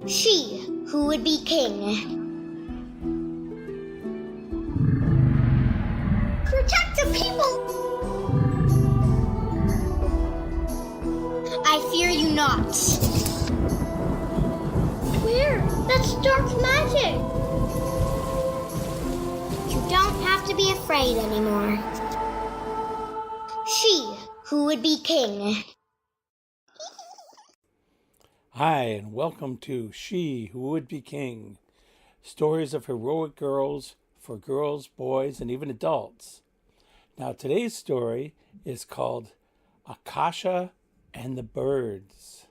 She who would be king. Protect the people! I fear you not. Where? That's dark magic! You don't have to be afraid anymore. She who would be king. Hi, and welcome to She Who Would Be King. Stories of heroic girls for girls, boys, and even adults. Now, today's story is called Akasha and the Birds.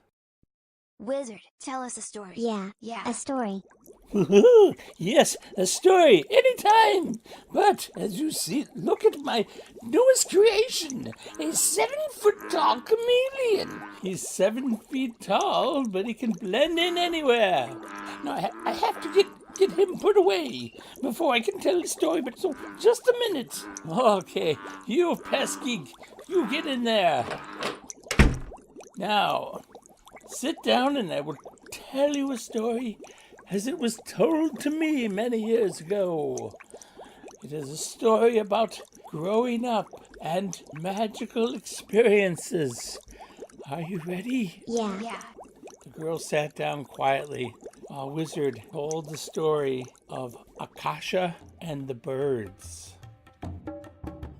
Wizard, tell us a story. Yeah, a story. Yes, a story, anytime. But as you see, look at my newest creation, a 7-foot-tall chameleon. He's 7 feet tall, but he can blend in anywhere. Now, I have to get him put away before I can tell the story, but so just a minute. Okay, you pesky, you get in there. Now, sit down and I will tell you a story as it was told to me many years ago. It is a story about growing up and magical experiences. Are you ready? Yeah. The girl sat down quietly while Wizard told the story of Akasha and the Birds.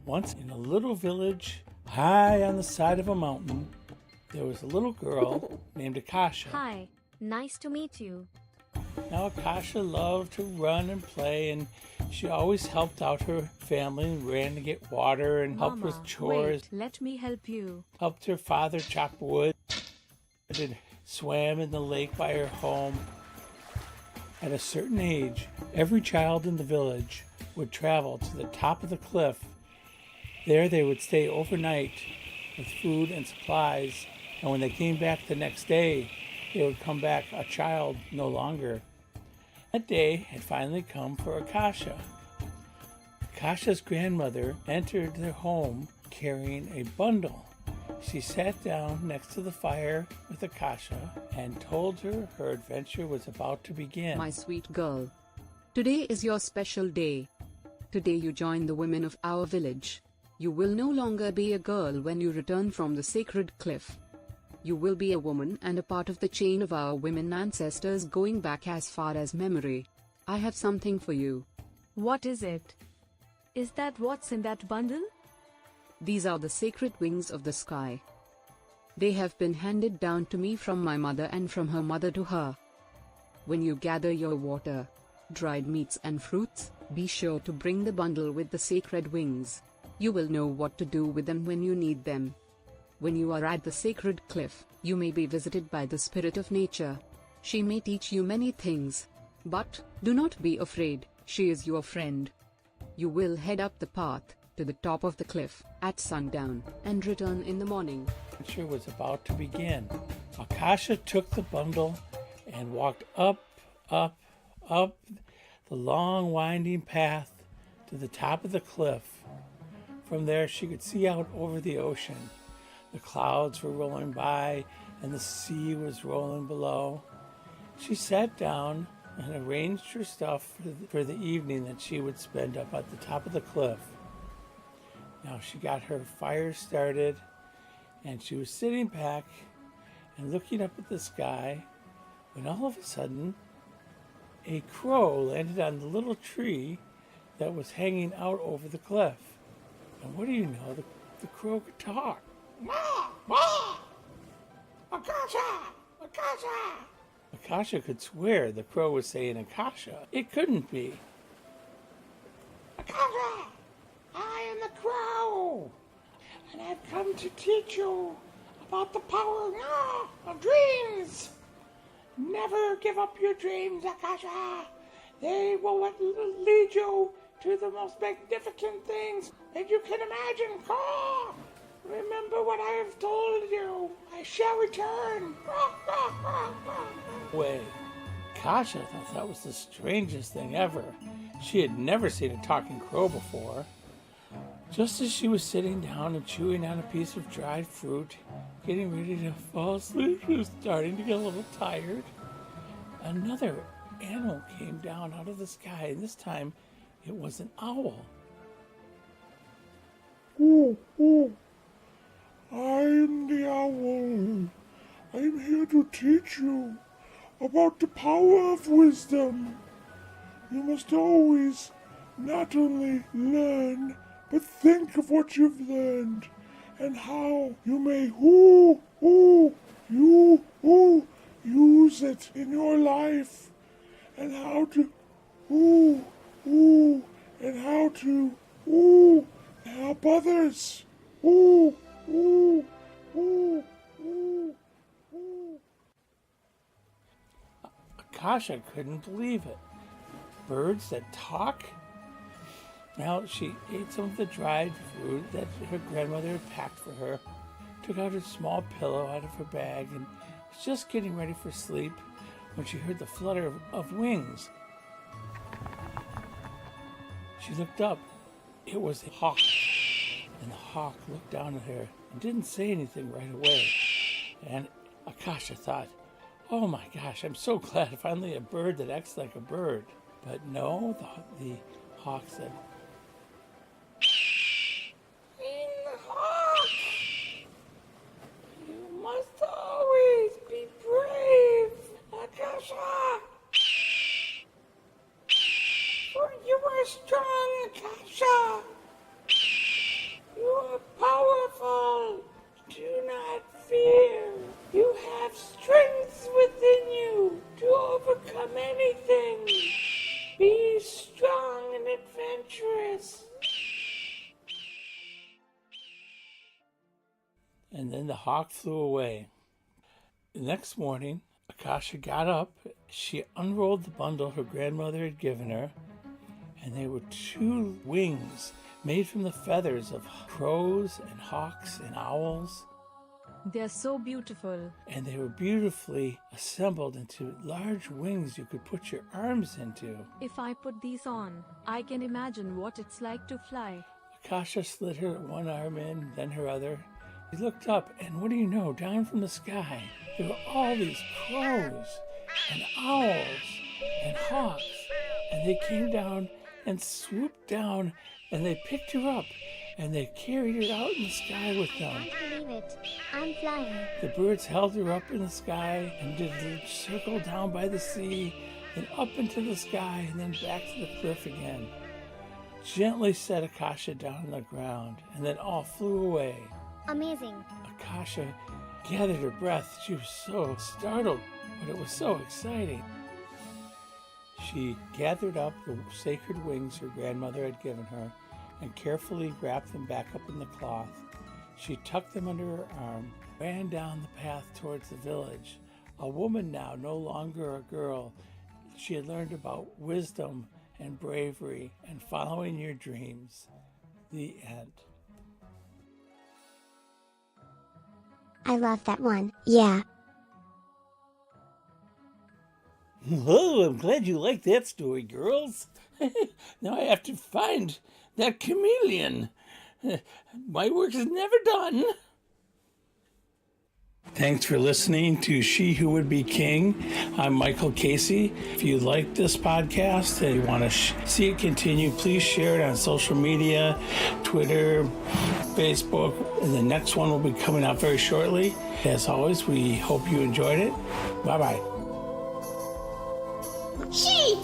Once in a little village high on the side of a mountain, there was a little girl named Akasha. Hi, nice to meet you. Now, Akasha loved to run and play, and she always helped out her family and ran to get water and helped with chores. Wait, let me help you. Helped her father chop wood and swam in the lake by her home. At a certain age, every child in the village would travel to the top of the cliff. There they would stay overnight with food and supplies, and when they came back the next day, they would come back a child no longer. That day had finally come for Akasha. Akasha's grandmother entered their home carrying a bundle. She sat down next to the fire with Akasha and told her her adventure was about to begin. My sweet girl, today is your special day. Today you join the women of our village. You will no longer be a girl when you return from the sacred cliff. You will be a woman and a part of the chain of our women ancestors going back as far as memory. I have something for you. What is it? Is that what's in that bundle? These are the sacred wings of the sky. They have been handed down to me from my mother and from her mother to her. When you gather your water, dried meats and fruits, be sure to bring the bundle with the sacred wings. You will know what to do with them when you need them. When you are at the sacred cliff, you may be visited by the spirit of nature. She may teach you many things. But do not be afraid, she is your friend. You will head up the path to the top of the cliff at sundown and return in the morning. The adventure was about to begin. Akasha took the bundle and walked up the long winding path to the top of the cliff. From there she could see out over the ocean. The clouds were rolling by and the sea was rolling below. She sat down and arranged her stuff for the evening that she would spend up at the top of the cliff. Now she got her fire started and she was sitting back and looking up at the sky when all of a sudden a crow landed on the little tree that was hanging out over the cliff. And what do you know, the crow could talk. Ma! Ma! Akasha! Akasha! Akasha could swear the crow was saying Akasha. It couldn't be. Akasha! I am the crow! And I've come to teach you about the power of dreams! Never give up your dreams, Akasha! They will lead you to the most magnificent things that you can imagine. Remember what I have told you. I shall return. Wait, Akasha thought that was the strangest thing ever. She had never seen a talking crow before. Just as she was sitting down and chewing on a piece of dried fruit, getting ready to fall asleep, she was starting to get a little tired. another animal came down out of the sky, and this time it was an owl. Oh, oh, I'm the owl. I'm here to teach you about the power of wisdom. You must always not only learn, but think of what you've learned and how you may use it in your life, and how to and how to help others. Akasha couldn't believe it. Birds that talk? Now, she ate some of the dried fruit that her grandmother had packed for her, took out a small pillow out of her bag, and was just getting ready for sleep when she heard the flutter of wings. She looked up. It was a hawk. And the hawk looked down at her and didn't say anything right away. And Akasha thought, oh my gosh, I'm so glad finally a bird that acts like a bird. But no, the hawk said, "The hawk! You must always be brave, Akasha! For you are strong, Akasha! You are powerful! Do not fear! You have strength within you to overcome anything! Be strong and adventurous!" And then the hawk flew away. The next morning, Akasha got up. She unrolled the bundle her grandmother had given her, and they were 2 wings made from the feathers of crows and hawks and owls. They're so beautiful. And they were beautifully assembled into large wings you could put your arms into. If I put these on, I can imagine what it's like to fly. Akasha slid her one arm in, then her other. She looked up, and what do you know, down from the sky, there were all these crows and owls and hawks. And they came down and swooped down, and they picked her up, and they carried her out in the sky with them. I can't believe it. I'm flying. The birds held her up in the sky and did a circle down by the sea, then up into the sky, and then back to the cliff again. Gently set Akasha down on the ground, and then all flew away. Amazing. Akasha gathered her breath. She was so startled, but it was so exciting. She gathered up the sacred wings her grandmother had given her and carefully wrapped them back up in the cloth. She tucked them under her arm, ran down the path towards the village. A woman now, no longer a girl, she had learned about wisdom and bravery and following your dreams. The end. I love that one. Yeah. Oh, I'm glad you liked that story, girls. Now I have to find that chameleon. My work is never done. Thanks for listening to She Who Would Be King. I'm Michael Casey. If you like this podcast and you want to see it continue, please share it on social media, Twitter, Facebook, and the next one will be coming out very shortly. As always, we hope you enjoyed it. Bye-bye. She